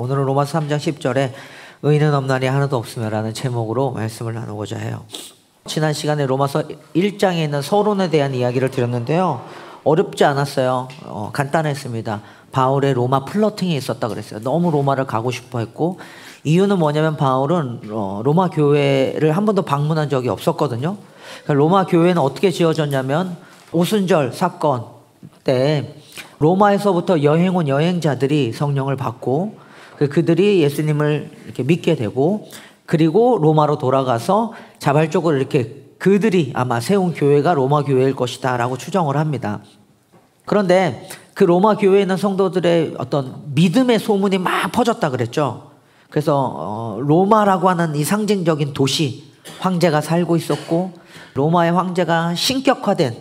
오늘은 로마서 3장 10절에 의인은 없나니 하나도 없으며라는 제목으로 말씀을 나누고자 해요. 지난 시간에 로마서 1장에 있는 서론에 대한 이야기를 드렸는데요. 어렵지 않았어요. 간단했습니다. 바울의 로마 플러팅이 있었다 그랬어요. 너무 로마를 가고 싶어 했고, 이유는 뭐냐면 바울은 로마 교회를 한 번도 방문한 적이 없었거든요. 그러니까 로마 교회는 어떻게 지어졌냐면 오순절 사건 때 로마에서부터 여행 온 여행자들이 성령을 받고 그들이 예수님을 이렇게 믿게 되고, 그리고 로마로 돌아가서 자발적으로 이렇게 그들이 아마 세운 교회가 로마 교회일 것이다 라고 추정을 합니다. 그런데 그 로마 교회에 있는 성도들의 어떤 믿음의 소문이 막 퍼졌다 그랬죠. 그래서 로마라고 하는 이 상징적인 도시, 황제가 살고 있었고, 로마의 황제가 신격화된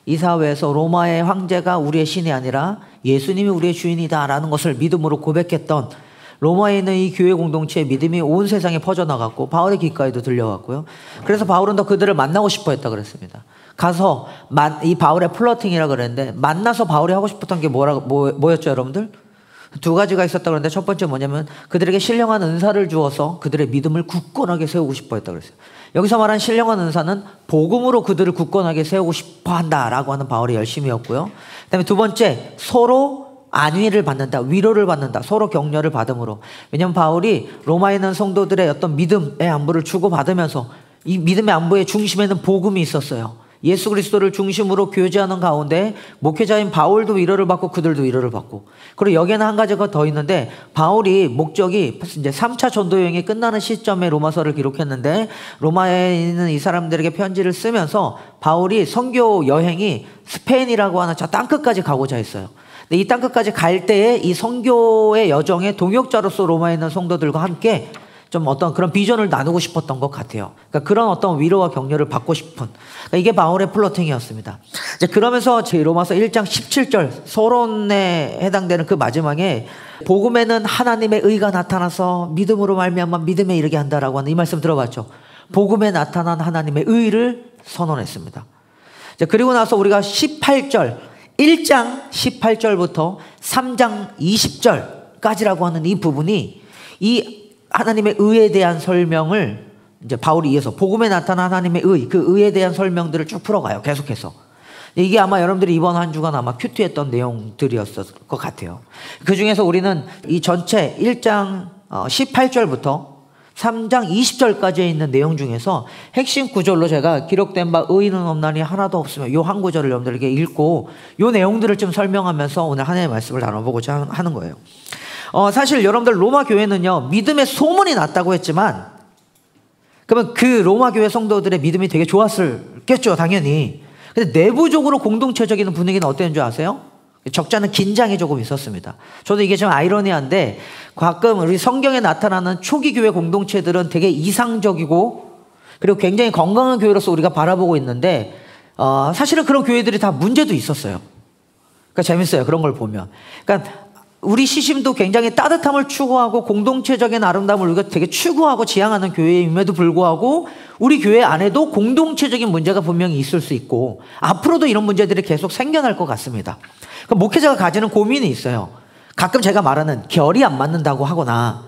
이 사회에서 로마의 황제가 우리의 신이 아니라 예수님이 우리의 주인이다라는 것을 믿음으로 고백했던 로마에 있는 이 교회 공동체의 믿음이 온 세상에 퍼져나갔고, 바울의 귓가에도 들려왔고요. 그래서 바울은 더 그들을 만나고 싶어 했다 그랬습니다. 가서 이 바울의 플러팅이라 그랬는데, 만나서 바울이 하고 싶었던 게 뭐였죠 여러분들? 두 가지가 있었다 그랬는데, 첫 번째 뭐냐면 그들에게 신령한 은사를 주어서 그들의 믿음을 굳건하게 세우고 싶어 했다 그랬어요. 여기서 말한 신령한 은사는 복음으로 그들을 굳건하게 세우고 싶어 한다라고 하는 바울의 열심이었고요. 그다음에 두 번째, 서로 안위를 받는다, 위로를 받는다, 서로 격려를 받음으로. 왜냐하면 바울이 로마에 있는 성도들의 어떤 믿음의 안부를 주고받으면서 이 믿음의 안부의 중심에는 복음이 있었어요. 예수 그리스도를 중심으로 교제하는 가운데 목회자인 바울도 위로를 받고 그들도 위로를 받고, 그리고 여기에는 한 가지가 더 있는데, 바울이 목적이 이제 3차 전도 여행이 끝나는 시점에 로마서를 기록했는데, 로마에 있는 이 사람들에게 편지를 쓰면서 바울이 선교 여행이 스페인이라고 하는 저 땅끝까지 가고자 했어요. 근데 이 땅끝까지 갈 때에 이 선교의 여정의 동역자로서 로마에 있는 성도들과 함께 좀 어떤 그런 비전을 나누고 싶었던 것 같아요. 그러니까 그런 어떤 위로와 격려를 받고 싶은, 그러니까 이게 바울의 플러팅이었습니다. 이제 그러면서 제 로마서 1장 17절 서론에 해당되는 그 마지막에 복음에는 하나님의 의가 나타나서 믿음으로 말미암아 믿음에 이르게 한다라고 하는 이 말씀 들어봤죠. 복음에 나타난 하나님의 의를 선언했습니다. 그리고 나서 우리가 18절, 1장 18절부터 3장 20절까지라고 하는 이 부분이 이 하나님의 의에 대한 설명을 이제 바울이 이어서 복음에 나타난 하나님의 의, 그 의에 대한 설명들을 쭉 풀어가요. 계속해서. 이게 아마 여러분들이 이번 한 주간 아마 큐티했던 내용들이었을 것 같아요. 그 중에서 우리는 이 전체 1장 18절부터 3장 20절까지에 있는 내용 중에서 핵심 구절로 제가 기록된 바 의인은 없나니 하나도 없으며 요 한 구절을 여러분들에게 읽고 요 내용들을 좀 설명하면서 오늘 하나님의 말씀을 나눠보고자 하는 거예요. 사실 여러분들 로마 교회는요, 믿음의 소문이 났다고 했지만, 그러면 그 로마 교회 성도들의 믿음이 되게 좋았을겠죠, 당연히. 근데 내부적으로 공동체적인 분위기는 어땠는 줄 아세요? 적잖은 긴장이 조금 있었습니다. 저도 이게 좀 아이러니한데, 가끔 우리 성경에 나타나는 초기 교회 공동체들은 되게 이상적이고, 그리고 굉장히 건강한 교회로서 우리가 바라보고 있는데, 사실은 그런 교회들이 다 문제도 있었어요. 그러니까 재밌어요, 그런 걸 보면. 그러니까 우리 시심도 굉장히 따뜻함을 추구하고 공동체적인 아름다움을 우리가 되게 추구하고 지향하는 교회임에도 불구하고, 우리 교회 안에도 공동체적인 문제가 분명히 있을 수 있고, 앞으로도 이런 문제들이 계속 생겨날 것 같습니다. 그러니까 목회자가 가지는 고민이 있어요. 가끔 제가 말하는 결이 안 맞는다고 하거나,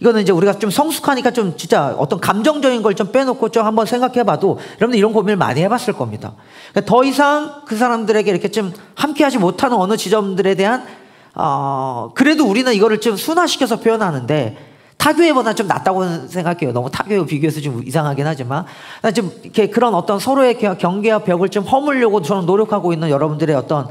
이거는 이제 우리가 좀 성숙하니까 좀 진짜 어떤 감정적인 걸 좀 빼놓고 좀 한번 생각해 봐도 여러분들 이런 고민을 많이 해봤을 겁니다. 그러니까 더 이상 그 사람들에게 이렇게 좀 함께하지 못하는 어느 지점들에 대한 그래도 우리는 이거를 좀 순화시켜서 표현하는데, 타교회보다 좀 낫다고 생각해요. 너무 타교회 비교해서 좀 이상하긴 하지만, 좀 이렇게 그런 어떤 서로의 경계와 벽을 좀 허물려고 저는 노력하고 있는 여러분들의 어떤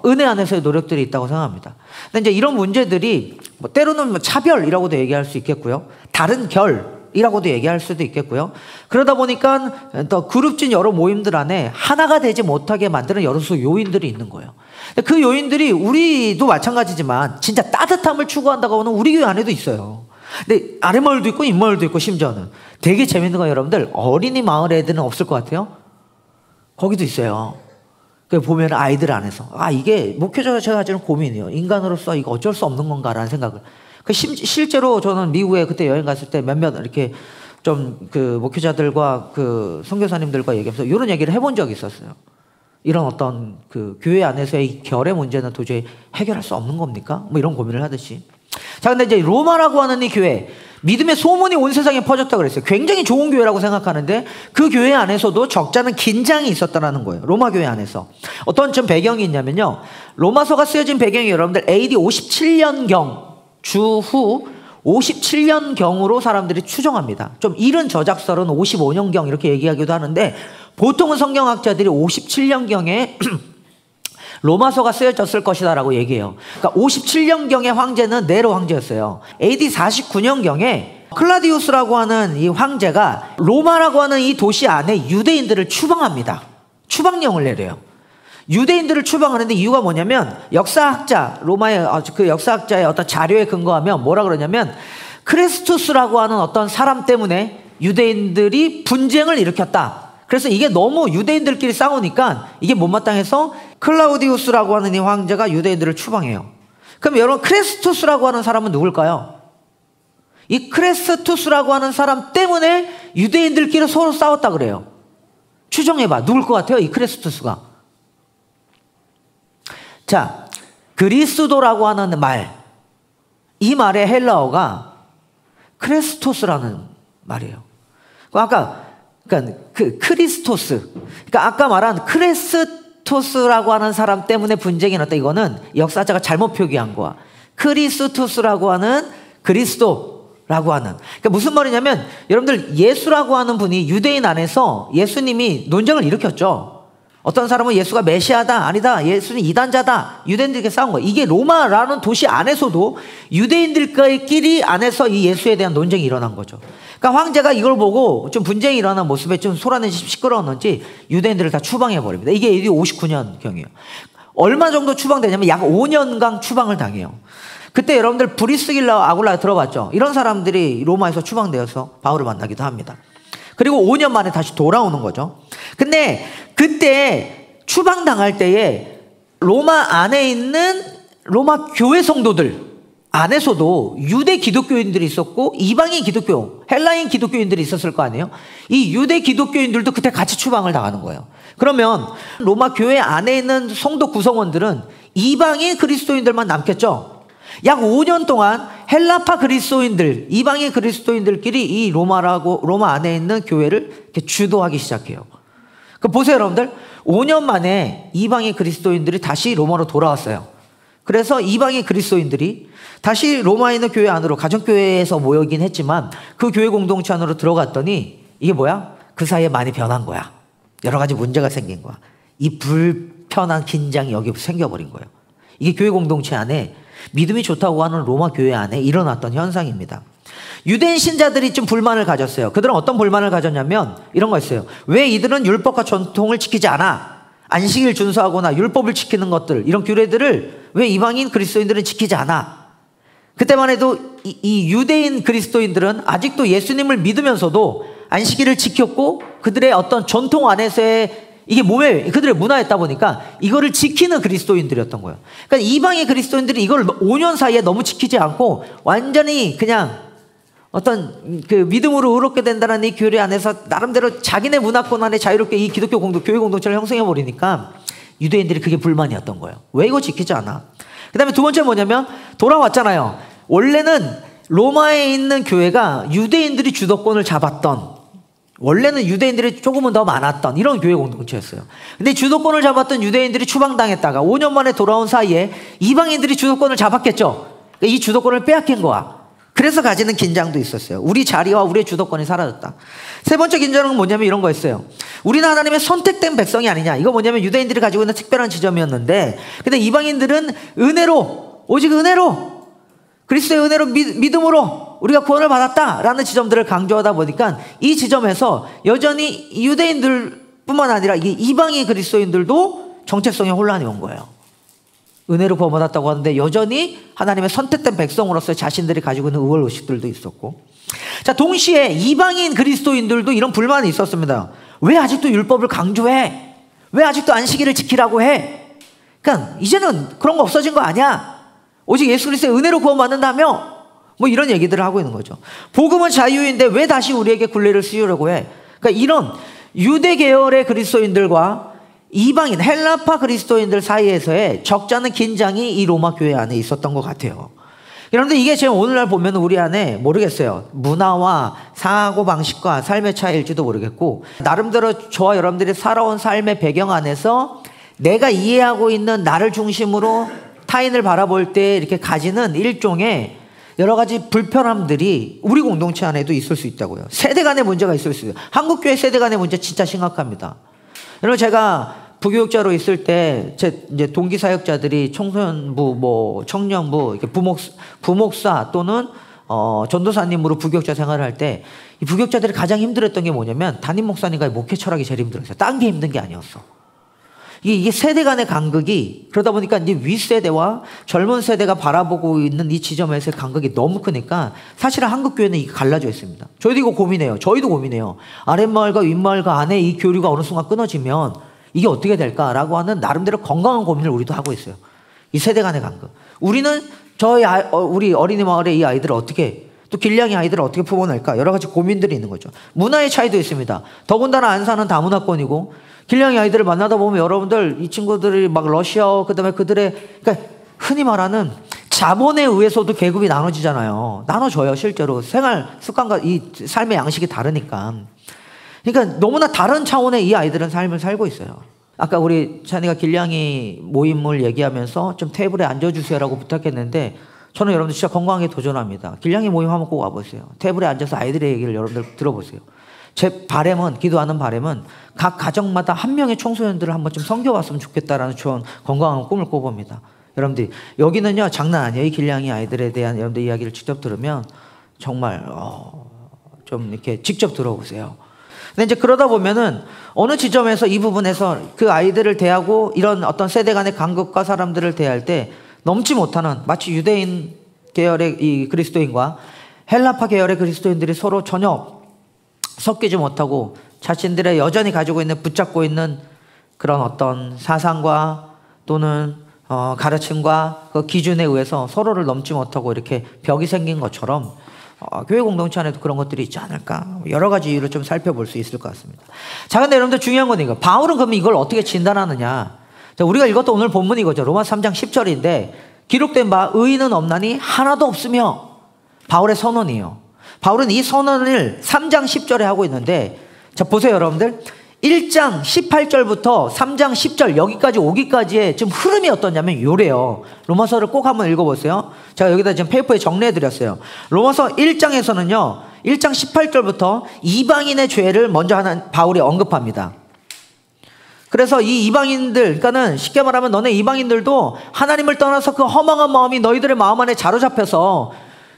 은혜 안에서의 노력들이 있다고 생각합니다. 근데 이제 이런 문제들이 때로는 차별이라고도 얘기할 수 있겠고요, 다른 결이라고도 얘기할 수도 있겠고요. 그러다 보니까 더 그룹진 여러 모임들 안에 하나가 되지 못하게 만드는 여러 요인들이 있는 거예요. 그 요인들이 우리도 마찬가지지만 진짜 따뜻함을 추구한다고 하는 우리 교회 안에도 있어요. 근데 아랫마을도 있고 윗마을도 있고, 심지어는 되게 재밌는 거 여러분들, 어린이 마을 애들은 없을 것 같아요. 거기도 있어요. 그 보면 아이들 안에서 이게 목회자가 제가 가지는 고민이에요. 인간으로서 이거 어쩔 수 없는 건가라는 생각을. 실제로 저는 미국에 그때 여행 갔을 때 몇몇 이렇게 좀 그 목회자들과 그 선교사님들과 얘기하면서 이런 얘기를 해본 적이 있었어요. 이런 어떤 그 교회 안에서의 결의 문제는 도저히 해결할 수 없는 겁니까? 뭐 이런 고민을 하듯이. 자, 근데 이제 로마라고 하는 이 교회, 믿음의 소문이 온 세상에 퍼졌다고 그랬어요. 굉장히 좋은 교회라고 생각하는데 그 교회 안에서도 적잖은 긴장이 있었다는 거예요. 로마 교회 안에서. 어떤 좀 배경이 있냐면요. 로마서가 쓰여진 배경이 여러분들 AD 57년경 주후 57년경으로 사람들이 추정합니다. 좀 이른 저작설은 55년경 이렇게 얘기하기도 하는데 보통은 성경학자들이 57년경에 로마서가 쓰여졌을 것이다라고 얘기해요. 그러니까 57년경의 황제는 네로 황제였어요. AD 49년경에 클라디우스라고 하는 이 황제가 로마라고 하는 이 도시 안에 유대인들을 추방합니다. 추방령을 내려요. 유대인들을 추방하는데 이유가 뭐냐면 역사학자, 로마의 그 역사학자의 어떤 자료에 근거하면 뭐라 그러냐면 크레스투스라고 하는 어떤 사람 때문에 유대인들이 분쟁을 일으켰다. 그래서 이게 너무 유대인들끼리 싸우니까 이게 못마땅해서 클라우디우스라고 하는 이 황제가 유대인들을 추방해요. 그럼 여러분 크레스투스라고 하는 사람은 누굴까요? 이 크레스투스라고 하는 사람 때문에 유대인들끼리 서로 싸웠다 그래요. 추정해봐. 누굴 것 같아요? 이 크레스투스가. 자, 그리스도라고 하는 말, 이 말의 헬라어가 크레스토스라는 말이에요. 그러니까 그 크리스토스, 그러니까 아까 말한 크레스토스라고 하는 사람 때문에 분쟁이 났다. 이거는 역사자가 잘못 표기한 거야. 크리스토스라고 하는 그리스도라고 하는. 그러니까 무슨 말이냐면 여러분들 예수라고 하는 분이 유대인 안에서 예수님이 논쟁을 일으켰죠. 어떤 사람은 예수가 메시아다, 아니다, 예수는 이단자다, 유대인들에게 싸운 거예요. 이게 로마라는 도시 안에서도 유대인들끼리 안에서 이 예수에 대한 논쟁이 일어난 거죠. 그러니까 황제가 이걸 보고 좀 분쟁이 일어난 모습에 좀 소란내시 시끄러웠는지 유대인들을 다 추방해 버립니다. 이게 AD 59년경이에요. 얼마 정도 추방되냐면 약 5년간 추방을 당해요. 그때 여러분들 브리스길라 아굴라 들어봤죠? 이런 사람들이 로마에서 추방되어서 바울을 만나기도 합니다. 그리고 5년 만에 다시 돌아오는 거죠. 근데 그때 추방당할 때에 로마 안에 있는 로마 교회 성도들 안에서도 유대 기독교인들이 있었고 이방인 기독교, 헬라인 기독교인들이 있었을 거 아니에요? 이 유대 기독교인들도 그때 같이 추방을 당하는 거예요. 그러면 로마 교회 안에 있는 성도 구성원들은 이방인 그리스도인들만 남겠죠? 약 5년 동안 헬라파 그리스도인들, 이방인 그리스도인들끼리 이 로마 안에 있는 교회를 이렇게 주도하기 시작해요. 그 보세요, 여러분들. 5년 만에 이방인 그리스도인들이 다시 로마로 돌아왔어요. 그래서 이방인 그리스도인들이 다시 로마에 있는 교회 안으로, 가정교회에서 모이긴 했지만 그 교회 공동체 안으로 들어갔더니 이게 뭐야? 그 사이에 많이 변한 거야. 여러 가지 문제가 생긴 거야. 이 불편한 긴장이 여기 생겨버린 거예요. 이게 교회 공동체 안에 믿음이 좋다고 하는 로마 교회 안에 일어났던 현상입니다. 유대인 신자들이 좀 불만을 가졌어요. 그들은 어떤 불만을 가졌냐면 이런 거였어요. 왜 이들은 율법과 전통을 지키지 않아? 안식일 준수하거나 율법을 지키는 것들, 이런 규례들을 왜 이방인 그리스도인들은 지키지 않아? 그때만 해도 이 유대인 그리스도인들은 아직도 예수님을 믿으면서도 안식일을 지켰고 그들의 어떤 전통 안에서의 이게 몸에 그들의 문화였다 보니까 이거를 지키는 그리스도인들이었던 거예요. 그러니까 이방의 그리스도인들이 이걸 5년 사이에 너무 지키지 않고 완전히 그냥 어떤 그 믿음으로 의롭게 된다는 이 교회 안에서 나름대로 자기네 문화권 안에 자유롭게 이 기독교 교회 공동체를 형성해 버리니까 유대인들이 그게 불만이었던 거예요. 왜 이거 지키지 않아? 그 다음에 두 번째 뭐냐면 돌아왔잖아요. 원래는 로마에 있는 교회가 유대인들이 주도권을 잡았던, 원래는 유대인들이 조금은 더 많았던 이런 교회 공동체였어요. 근데 주도권을 잡았던 유대인들이 추방당했다가 5년 만에 돌아온 사이에 이방인들이 주도권을 잡았겠죠. 그러니까 이 주도권을 빼앗긴 거야. 그래서 가지는 긴장도 있었어요. 우리 자리와 우리의 주도권이 사라졌다. 세 번째 긴장은 뭐냐면 이런 거였어요. 우리는 하나님의 선택된 백성이 아니냐. 이거 뭐냐면 유대인들이 가지고 있는 특별한 지점이었는데, 근데 이방인들은 은혜로, 오직 은혜로, 그리스도의 은혜로 믿음으로 우리가 구원을 받았다라는 지점들을 강조하다 보니까 이 지점에서 여전히 유대인들뿐만 아니라 이방인 그리스도인들도 정체성에 혼란이 온 거예요. 은혜로 구원받았다고 하는데 여전히 하나님의 선택된 백성으로서 자신들이 가지고 있는 의원의식들도 있었고, 자, 동시에 이방인 그리스도인들도 이런 불만이 있었습니다. 왜 아직도 율법을 강조해? 왜 아직도 안식일을 지키라고 해? 그러니까 이제는 그런 거 없어진 거 아니야? 오직 예수 그리스도의 은혜로 구원받는다며? 뭐 이런 얘기들을 하고 있는 거죠. 복음은 자유인데 왜 다시 우리에게 굴레를 씌우려고 해? 그러니까 이런 유대 계열의 그리스도인들과 이방인 헬라파 그리스도인들 사이에서의 적잖은 긴장이 이 로마 교회 안에 있었던 것 같아요. 여러분들 이게 지금 오늘날 보면 우리 안에 모르겠어요. 문화와 사고방식과 삶의 차이일지도 모르겠고 나름대로 저와 여러분들이 살아온 삶의 배경 안에서 내가 이해하고 있는 나를 중심으로 타인을 바라볼 때 이렇게 가지는 일종의 여러 가지 불편함들이 우리 공동체 안에도 있을 수 있다고요. 세대 간의 문제가 있을 수 있어요. 한국교회 세대 간의 문제 진짜 심각합니다. 여러분 제가 부교육자로 있을 때 제 이제 동기 사역자들이 청소년부, 뭐 청년부, 이렇게 부목사 또는 전도사님으로 부교육자 생활을 할 때 이 부교육자들이 가장 힘들었던 게 뭐냐면 담임 목사님과의 목회 철학이 제일 힘들었어요. 딴 게 힘든 게 아니었어. 이게 세대 간의 간극이 그러다 보니까 이제 윗세대와 젊은 세대가 바라보고 있는 이 지점에서의 간극이 너무 크니까 사실은 한국교회는 이게 갈라져 있습니다. 저희도 이거 고민해요. 저희도 고민해요. 아랫마을과 윗마을과 안에 이 교류가 어느 순간 끊어지면 이게 어떻게 될까라고 하는 나름대로 건강한 고민을 우리도 하고 있어요. 이 세대 간의 간극. 우리는 우리 어린이 마을의 이 아이들을 어떻게 또 길냥이 아이들을 어떻게 품어낼까 여러 가지 고민들이 있는 거죠. 문화의 차이도 있습니다. 더군다나 안산은 다문화권이고 길냥이 아이들을 만나다 보면 여러분들 이 친구들이 막 러시아어 그다음에 그들의 그러니까 흔히 말하는 자본에 의해서도 계급이 나눠지잖아요. 나눠져요. 실제로 생활 습관과 이 삶의 양식이 다르니까. 그러니까 너무나 다른 차원의 이 아이들은 삶을 살고 있어요. 아까 우리 찬이가 길냥이 모임을 얘기하면서 좀 테이블에 앉아주세요라고 부탁했는데 저는 여러분들 진짜 건강하게 도전합니다. 길냥이 모임 한번 꼭 와보세요. 테이블에 앉아서 아이들의 얘기를 여러분들 들어보세요. 제 바람은, 기도하는 바람은 각 가정마다 한 명의 청소년들을 한번 좀 섬겨왔으면 좋겠다라는 좋은 건강한 꿈을 꿔봅니다. 여러분들이 여기는요 장난 아니에요. 이 길냥이 아이들에 대한 여러분들 이야기를 직접 들으면 정말 좀 이렇게 직접 들어보세요. 근데 이제 그러다 보면은 어느 지점에서 이 부분에서 그 아이들을 대하고 이런 어떤 세대 간의 간극과 사람들을 대할 때 넘지 못하는 마치 유대인 계열의 이 그리스도인과 헬라파 계열의 그리스도인들이 서로 전혀 섞이지 못하고 자신들의 여전히 가지고 있는 붙잡고 있는 그런 어떤 사상과 또는 가르침과 그 기준에 의해서 서로를 넘지 못하고 이렇게 벽이 생긴 것처럼 교회 공동체 안에도 그런 것들이 있지 않을까 여러 가지 이유를 좀 살펴볼 수 있을 것 같습니다. 자, 근데 여러분들 중요한 건 이거 바울은 그러면 이걸 어떻게 진단하느냐. 자, 우리가 읽었던 오늘 본문이 이거죠. 로마서 3장 10절인데 기록된 바 의인은 없나니 하나도 없으며 바울의 선언이에요. 바울은 이 선언을 3장 10절에 하고 있는데 자 보세요 여러분들 1장 18절부터 3장 10절 여기까지 오기까지의 지금 흐름이 어떠냐면 요래요. 로마서를 꼭 한번 읽어보세요. 제가 여기다 지금 페이퍼에 정리해드렸어요. 로마서 1장에서는요 1장 18절부터 이방인의 죄를 먼저 바울이 언급합니다. 그래서 이 이방인들 그러니까는 쉽게 말하면 너네 이방인들도 하나님을 떠나서 그 허망한 마음이 너희들의 마음 안에 자로잡혀서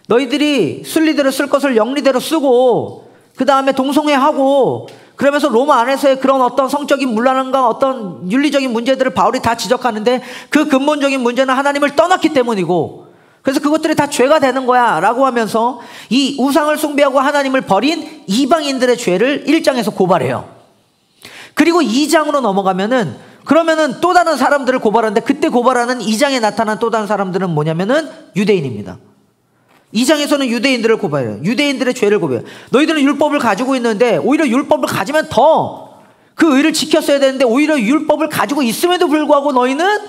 너희들이 순리대로 쓸 것을 영리대로 쓰고 그 다음에 동성애하고 그러면서 로마 안에서의 그런 어떤 성적인 문란함과 어떤 윤리적인 문제들을 바울이 다 지적하는데 그 근본적인 문제는 하나님을 떠났기 때문이고 그래서 그것들이 다 죄가 되는 거야 라고 하면서 이 우상을 숭배하고 하나님을 버린 이방인들의 죄를 1장에서 고발해요. 그리고 2장으로 넘어가면은 그러면은 또 다른 사람들을 고발하는데 그때 고발하는 2장에 나타난 또 다른 사람들은 뭐냐면은 유대인입니다. 2장에서는 유대인들을 고발해요. 유대인들의 죄를 고발해요. 너희들은 율법을 가지고 있는데 오히려 율법을 가지면 더 그 의를 지켰어야 되는데 오히려 율법을 가지고 있음에도 불구하고 너희는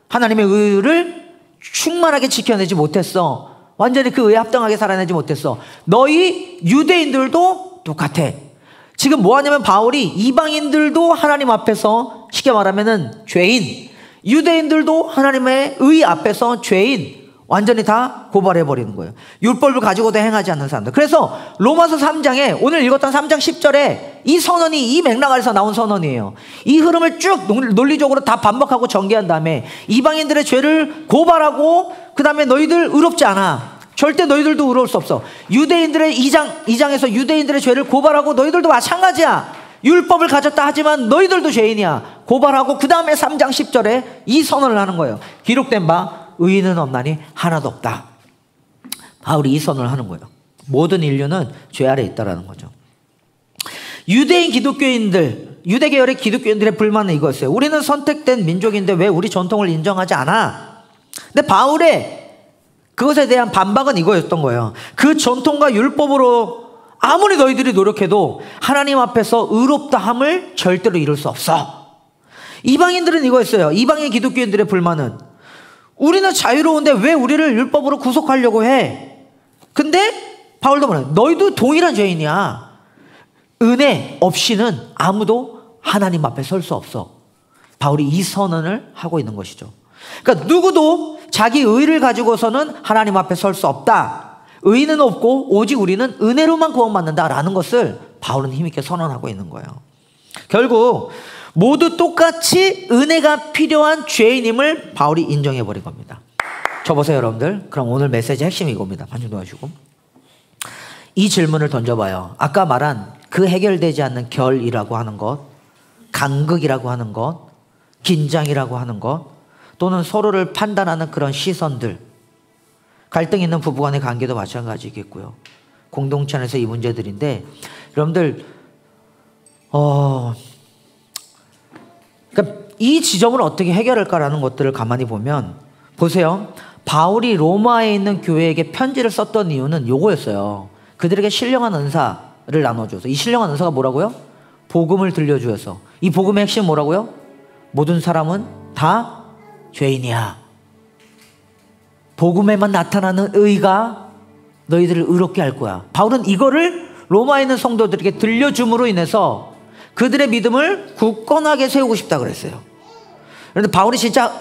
하나님의 의를 충만하게 지켜내지 못했어. 완전히 그 의에 합당하게 살아내지 못했어. 너희 유대인들도 똑같아. 지금 뭐 하냐면 바울이 이방인들도 하나님 앞에서 쉽게 말하면은 죄인, 유대인들도 하나님의 의 앞에서 죄인 완전히 다 고발해버리는 거예요. 율법을 가지고도 행하지 않는 사람들. 그래서 로마서 3장에 오늘 읽었던 3장 10절에 이 선언이 이 맥락 아래서 나온 선언이에요. 이 흐름을 쭉 논리적으로 다 반박하고 전개한 다음에 이방인들의 죄를 고발하고 그 다음에 너희들 의롭지 않아. 절대 너희들도 의로울 수 없어. 유대인들의 2장에서 유대인들의 죄를 고발하고 너희들도 마찬가지야. 율법을 가졌다 하지만 너희들도 죄인이야. 고발하고 그 다음에 3장 10절에 이 선언을 하는 거예요. 기록된 바 의인은 없나니 하나도 없다. 바울이 이 선언을 하는 거예요. 모든 인류는 죄 아래 있다라는 거죠. 유대인 기독교인들, 유대 계열의 기독교인들의 불만은 이거였어요. 우리는 선택된 민족인데 왜 우리 전통을 인정하지 않아? 근데 바울의 그것에 대한 반박은 이거였던 거예요. 그 전통과 율법으로 아무리 너희들이 노력해도 하나님 앞에서 의롭다함을 절대로 이룰 수 없어. 이방인들은 이거였어요. 이방인 기독교인들의 불만은 우리는 자유로운데 왜 우리를 율법으로 구속하려고 해? 근데 바울도 말해요. 너희도 동일한 죄인이야. 은혜 없이는 아무도 하나님 앞에 설 수 없어. 바울이 이 선언을 하고 있는 것이죠. 그러니까 누구도 자기 의를 가지고서는 하나님 앞에 설 수 없다. 의는 없고 오직 우리는 은혜로만 구원받는다라는 것을 바울은 힘있게 선언하고 있는 거예요. 결국 모두 똑같이 은혜가 필요한 죄인임을 바울이 인정해버린 겁니다. 저 보세요 여러분들. 그럼 오늘 메시지 핵심이 이겁니다. 반중 도와주고 이 질문을 던져봐요. 아까 말한 그 해결되지 않는 결이라고 하는 것, 간극이라고 하는 것, 긴장이라고 하는 것, 또는 서로를 판단하는 그런 시선들, 갈등 있는 부부간의 관계도 마찬가지겠고요. 공동체 안에서 이 문제들인데 여러분들 그러니까 이 지점을 어떻게 해결할까라는 것들을 가만히 보면 보세요. 바울이 로마에 있는 교회에게 편지를 썼던 이유는 요거였어요. 그들에게 신령한 은사를 나눠줘서. 이 신령한 은사가 뭐라고요? 복음을 들려주어서. 이 복음의 핵심은 뭐라고요? 모든 사람은 다 죄인이야. 복음에만 나타나는 의가 너희들을 의롭게 할 거야. 바울은 이거를 로마에 있는 성도들에게 들려줌으로 인해서 그들의 믿음을 굳건하게 세우고 싶다 그랬어요. 그런데 바울이 진짜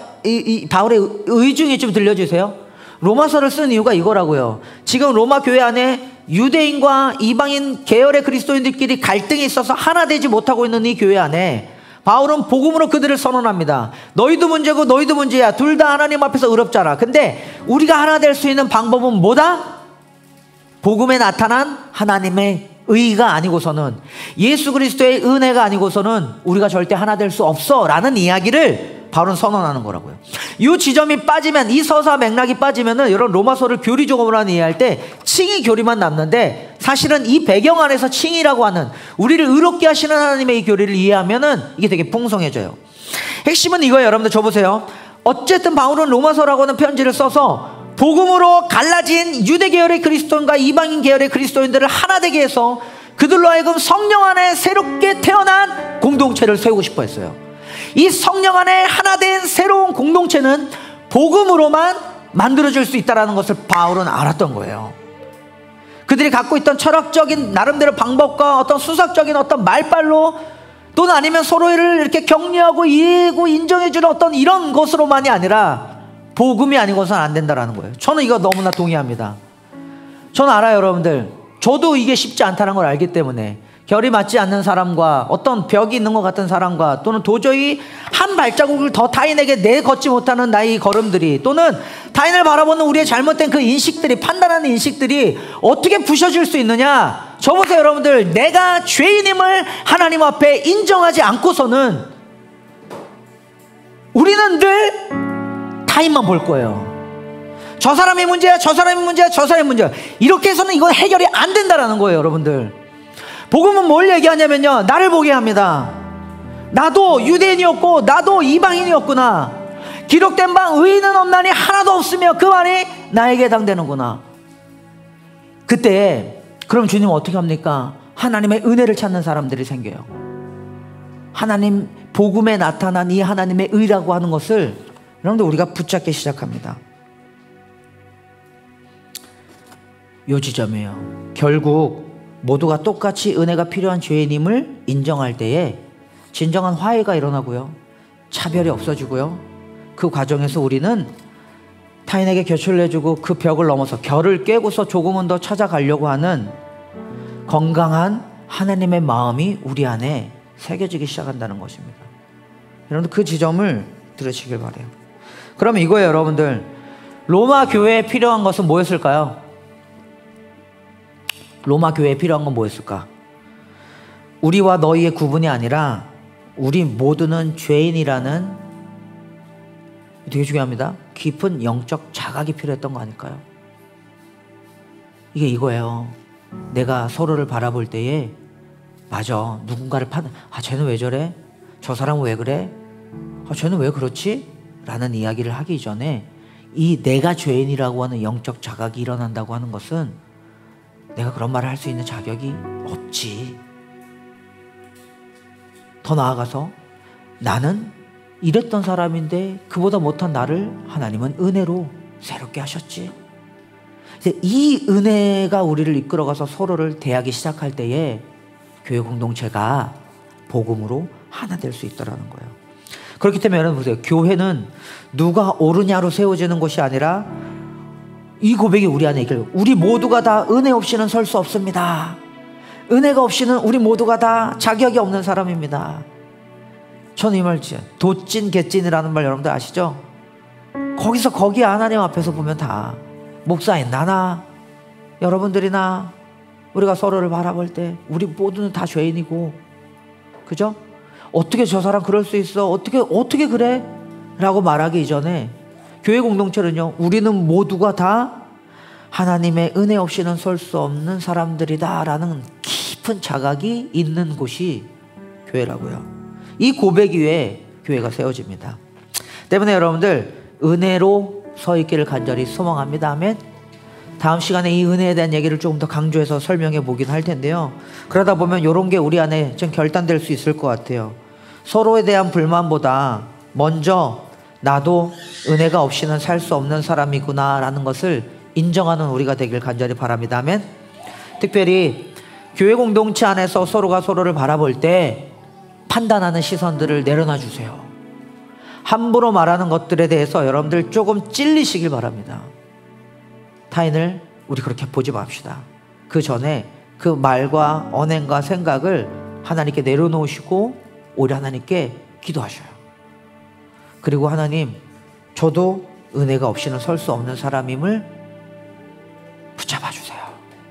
바울의 의 중에 좀 들려주세요. 로마서를 쓴 이유가 이거라고요. 지금 로마 교회 안에 유대인과 이방인 계열의 그리스도인들끼리 갈등이 있어서 하나 되지 못하고 있는 이 교회 안에 바울은 복음으로 그들을 선언합니다. 너희도 문제고 너희도 문제야. 둘 다 하나님 앞에서 의롭잖아. 근데 우리가 하나 될 수 있는 방법은 뭐다? 복음에 나타난 하나님의 의가 아니고서는, 예수 그리스도의 은혜가 아니고서는 우리가 절대 하나 될 수 없어 라는 이야기를 바울은 선언하는 거라고요. 이 지점이 빠지면, 이 서사 맥락이 빠지면은 여러분 로마서를 교리적으로 이해할 때 칭의 교리만 남는데, 사실은 이 배경 안에서 칭의라고 하는 우리를 의롭게 하시는 하나님의 이 교리를 이해하면은 이게 되게 풍성해져요. 핵심은 이거예요. 여러분들 저 보세요. 어쨌든 바울은 로마서라고 하는 편지를 써서 복음으로 갈라진 유대 계열의 그리스도인과 이방인 계열의 그리스도인들을 하나 되게 해서 그들로 하여금 성령 안에 새롭게 태어난 공동체를 세우고 싶어 했어요. 이 성령 안에 하나 된 새로운 공동체는 복음으로만 만들어질 수 있다는 것을 바울은 알았던 거예요. 그들이 갖고 있던 철학적인 나름대로 방법과 어떤 수학적인 어떤 말빨로, 또는 아니면 서로를 이렇게 격려하고 이해하고 인정해주는 어떤 이런 것으로만이 아니라 복음이 아니고서는 안 된다는 거예요. 저는 이거 너무나 동의합니다. 저는 알아요 여러분들. 저도 이게 쉽지 않다는 걸 알기 때문에 결이 맞지 않는 사람과 어떤 벽이 있는 것 같은 사람과, 또는 도저히 한 발자국을 더 타인에게 내걷지 못하는 나의 걸음들이, 또는 타인을 바라보는 우리의 잘못된 그 인식들이, 판단하는 인식들이 어떻게 부셔질 수 있느냐. 저 보세요 여러분들. 내가 죄인임을 하나님 앞에 인정하지 않고서는 우리는 늘 타인만 볼 거예요. 저 사람이 문제야, 저 사람이 문제야, 저 사람이 문제야. 이렇게 해서는 이건 해결이 안 된다라는 거예요 여러분들. 복음은 뭘 얘기하냐면요, 나를 보게 합니다. 나도 유대인이었고 나도 이방인이었구나. 기록된 바 의인은 없나니 하나도 없으며 그 말이 나에게 해당되는구나. 그때 그럼 주님은 어떻게 합니까? 하나님의 은혜를 찾는 사람들이 생겨요. 하나님 복음에 나타난 이 하나님의 의라고 하는 것을 여러분들 우리가 붙잡기 시작합니다. 요 지점이에요. 결국 모두가 똑같이 은혜가 필요한 죄인임을 인정할 때에 진정한 화해가 일어나고요, 차별이 없어지고요, 그 과정에서 우리는 타인에게 곁을 내주고 그 벽을 넘어서 결을 깨고서 조금은 더 찾아가려고 하는 건강한 하나님의 마음이 우리 안에 새겨지기 시작한다는 것입니다. 여러분들 그 지점을 들으시길 바라요. 그러면 이거예요 여러분들. 로마 교회에 필요한 것은 뭐였을까요? 로마 교회에 필요한 건 뭐였을까? 우리와 너희의 구분이 아니라 우리 모두는 죄인이라는, 되게 중요합니다, 깊은 영적 자각이 필요했던 거 아닐까요? 이게 이거예요. 내가 서로를 바라볼 때에, 맞아, 누군가를 쟤는 왜 저래? 저 사람은 왜 그래? 쟤는 왜 그렇지? 라는 이야기를 하기 전에 이 내가 죄인이라고 하는 영적 자각이 일어난다고 하는 것은 내가 그런 말을 할 수 있는 자격이 없지. 더 나아가서 나는 이랬던 사람인데 그보다 못한 나를 하나님은 은혜로 새롭게 하셨지. 이제 이 은혜가 우리를 이끌어가서 서로를 대하기 시작할 때에 교회 공동체가 복음으로 하나 될 수 있다는 거예요. 그렇기 때문에 여러분 보세요. 교회는 누가 옳으냐로 세워지는 것이 아니라 이 고백이 우리 안에 있길, 우리 모두가 다 은혜 없이는 설 수 없습니다. 은혜가 없이는 우리 모두가 다 자격이 없는 사람입니다. 저는 이 말, 도찐 개찐이라는 말 여러분들 아시죠? 거기 하나님 앞에서 보면 다 목사인 나나 여러분들이나 우리가 서로를 바라볼 때 우리 모두는 다 죄인이고, 그죠? 어떻게 저 사람 그럴 수 있어? 어떻게 그래? 라고 말하기 이전에 교회 공동체는요, 우리는 모두가 다 하나님의 은혜 없이는 설 수 없는 사람들이다 라는 깊은 자각이 있는 곳이 교회라고요. 이 고백 위에 교회가 세워집니다. 때문에 여러분들 은혜로 서 있기를 간절히 소망합니다. 아멘. 다음 시간에 이 은혜에 대한 얘기를 조금 더 강조해서 설명해 보긴 할 텐데요. 그러다 보면 이런 게 우리 안에 좀 결단될 수 있을 것 같아요. 서로에 대한 불만보다 먼저 나도 은혜가 없이는 살 수 없는 사람이구나 라는 것을 인정하는 우리가 되길 간절히 바랍니다. 아멘. 특별히 교회 공동체 안에서 서로가 서로를 바라볼 때 판단하는 시선들을 내려놔 주세요. 함부로 말하는 것들에 대해서 여러분들 조금 찔리시길 바랍니다. 타인을 우리 그렇게 보지 맙시다. 그 전에 그 말과 언행과 생각을 하나님께 내려놓으시고 오히려 하나님께 기도하셔요. 그리고 하나님, 저도 은혜가 없이는 설 수 없는 사람임을 붙잡아 주세요.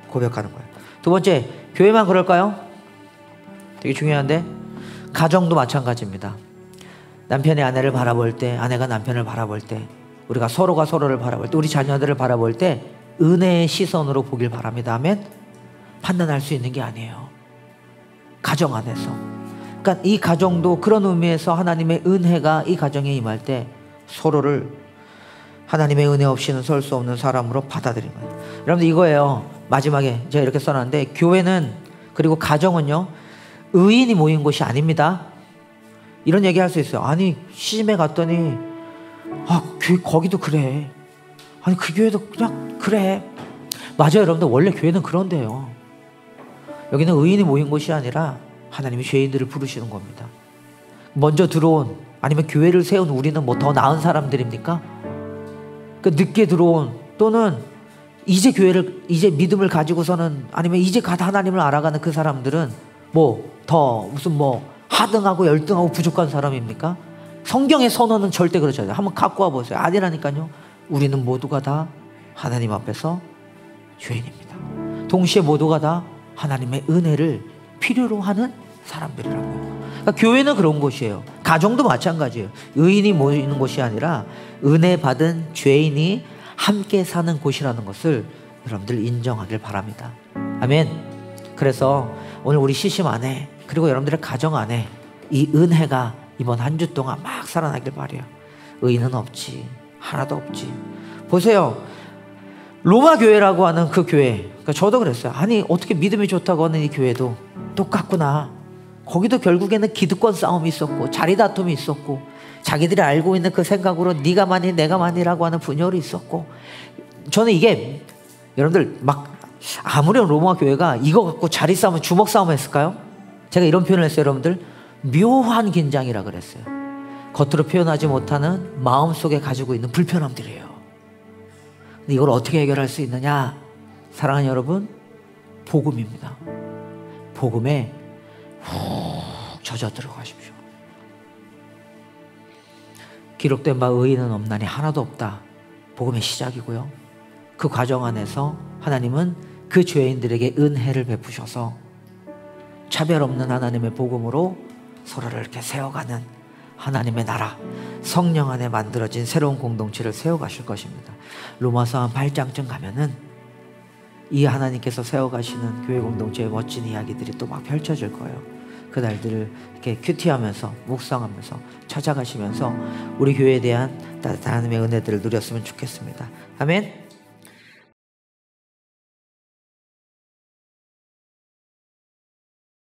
고백하는 거예요. 두 번째, 교회만 그럴까요? 되게 중요한데 가정도 마찬가지입니다. 남편이 아내를 바라볼 때, 아내가 남편을 바라볼 때, 우리가 서로가 서로를 바라볼 때, 우리 자녀들을 바라볼 때 은혜의 시선으로 보길 바랍니다. 아멘. 판단할 수 있는 게 아니에요. 가정 안에서. 그러니까 이 가정도 그런 의미에서 하나님의 은혜가 이 가정에 임할 때 서로를 하나님의 은혜 없이는 설 수 없는 사람으로 받아들이는 거예요. 여러분들 이거예요. 마지막에 제가 이렇게 써놨는데, 교회는, 그리고 가정은요, 의인이 모인 곳이 아닙니다. 이런 얘기 할 수 있어요. 아니, 시집에 갔더니 거기도 그래. 아니, 그 교회도 그냥 그래. 맞아요. 여러분들 원래 교회는 그런데요. 여기는 의인이 모인 곳이 아니라 하나님이 죄인들을 부르시는 겁니다. 먼저 들어온, 아니면 교회를 세운 우리는 뭐 더 나은 사람들입니까? 그 늦게 들어온, 또는 이제 믿음을 가지고서는, 아니면 이제 하나님을 알아가는 그 사람들은 무슨 하등하고 열등하고 부족한 사람입니까? 성경의 선언은 절대 그렇지 않아요. 한번 갖고 와보세요. 아니라니까요. 우리는 모두가 다 하나님 앞에서 죄인입니다. 동시에 모두가 다 하나님의 은혜를 필요로 하는 사람들이라고요. 그러니까 교회는 그런 곳이에요. 가정도 마찬가지예요. 의인이 모이는 곳이 아니라 은혜 받은 죄인이 함께 사는 곳이라는 것을 여러분들 인정하길 바랍니다. 아멘. 그래서 오늘 우리 시심 안에, 그리고 여러분들의 가정 안에 이 은혜가 이번 한 주 동안 막 살아나길 바라요. 의인은 없지, 하나도 없지. 보세요. 로마 교회라고 하는 그 교회, 그러니까 저도 그랬어요. 아니, 어떻게 믿음이 좋다고 하는 이 교회도 똑같구나. 거기도 결국에는 기득권 싸움이 있었고, 자리 다툼이 있었고, 자기들이 알고 있는 그 생각으로 네가 많이 내가 많이라고 하는 분열이 있었고. 저는 이게 여러분들 아무리 로마 교회가 이거 갖고 자리 싸움, 주먹 싸움 했을까요? 제가 이런 표현을 했어요. 여러분들, 묘한 긴장이라 그랬어요. 겉으로 표현하지 못하는 마음속에 가지고 있는 불편함들이에요. 근데 이걸 어떻게 해결할 수 있느냐? 사랑하는 여러분, 복음입니다. 복음에 훅 젖어 들어가십시오. 기록된 바 의인은 없나니 하나도 없다. 복음의 시작이고요. 그 과정 안에서 하나님은 그 죄인들에게 은혜를 베푸셔서 차별 없는 하나님의 복음으로 서로를 이렇게 세워가는 하나님의 나라, 성령 안에 만들어진 새로운 공동체를 세워가실 것입니다. 로마서 한 8장쯤 가면은 이 하나님께서 세워가시는 교회 공동체의 멋진 이야기들이 또 막 펼쳐질 거예요. 그날들을 이렇게 큐티하면서 묵상하면서 찾아가시면서 우리 교회에 대한 따뜻한 하나님의 은혜들을 누렸으면 좋겠습니다. 아멘.